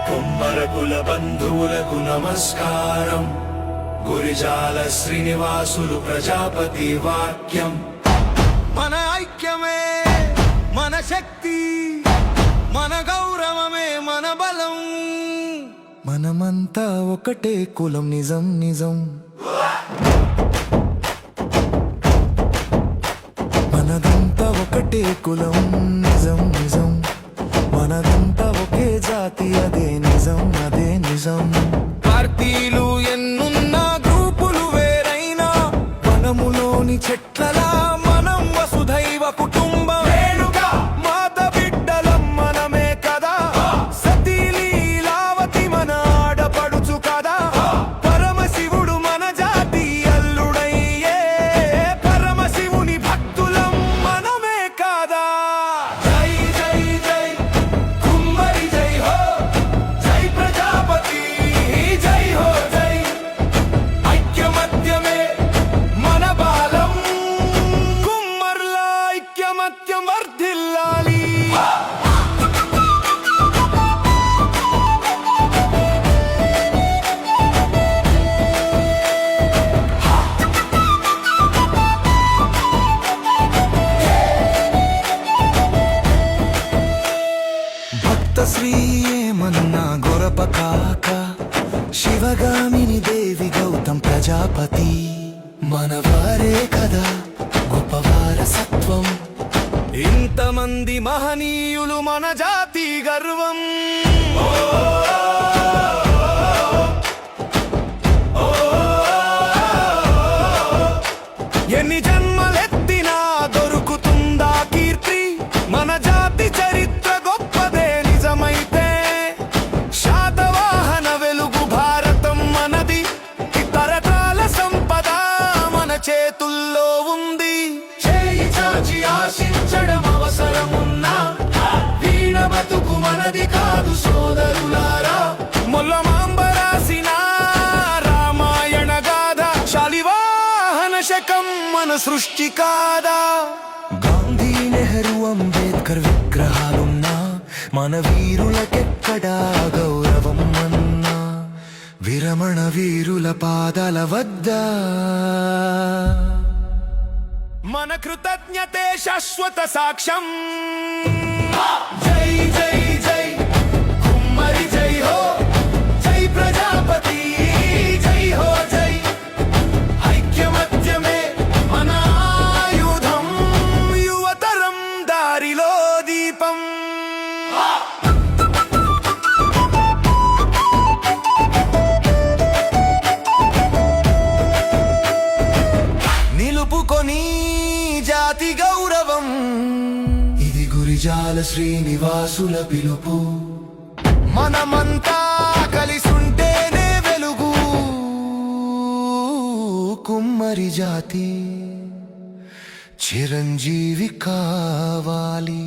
కుమ్మరకుల బంధువులకు నమస్కారం. గురిజాల శ్రీనివాసులు ప్రజాపతి వాక్యం. మన ఐక్యమే మన శక్తి, మన గౌరవమే మన బలం. మనమంతా ఒకటే కులం, నిజం నిజం. మనదంతా ఒకటే కులం, నిజం నిజం. మనదంతా ఒకే జాతి, అదే నిజం అదే నిజం. పార్టీలు ఎన్నున్నా, గ్రూపులు వేరైనా, వనములోని చెట్లలా మనం వసుధైవ కుటుంబం. మాత బిడ్డలం మనమే కదా, సతీ లీలావతి మన ఆడపడుచు కదా. పరమశివుడు మన జాతి అల్లుడయ్యే, పరమశివుని భక్తులం మనమే కాదా. జై జై జై కుమ్మరి జై హో, జై ప్రజాపతి జై హో జై. ఐక్యమత్యమే మన బాలం, కుమ్మర్ల ఐక్యమత్యం వర్ధిల్లాలి. భక్త శ్రీ ఏమన్నా గొరప కాక, శివగామిని దేవి గౌతమ్ ప్రజాపతి మనవారే కదా గొప్ప వారసత్వం. ఇంతమంది మహనీయులు మన జాతి గర్వం. ఎన్ని జన్మలెత్తినా దొరుకుతుందా కీర్తి, మన జాతి చరిత్ర గొప్పదే నిజమైతే. శాతవాహన వెలుగు భారతం మనది, తరతరాల సంపద మన చేతుల్లో ఉంది. చేయి చాచి ఆశించడం అవసరమున్నా, వీణ బతుకు మనది కాదు సోదరులారా. మొల్లమాంబ రాసిన రామాయణ గాథ, శాలివాహన శకం మన సృష్టి కాదా. గాంధీ, నెహ్రూ, అంబేద్కర్ విగ్రహాలున్నా, మన వీరులకెక్కడా గౌరవం అన్నా. విరమణ వీరుల పాదాల వద్ద మన కృతజ్ఞతే శాశ్వత సాక్ష్యం. జై జై జై కుమ్మరి జై హో, జై ప్రజాపతి జై హో జై. ఐక్యమత్యమే మన ఆయుధం, యువతరం దారిలో దీపం. నిలుపుకొని జాతి గౌరవం, ఇది గురిజాల శ్రీనివాసుల పిలుపు. మనమంతా కలిసుంటేనే వెలుగు, కుమ్మరి జాతి చిరంజీవి కావాలి.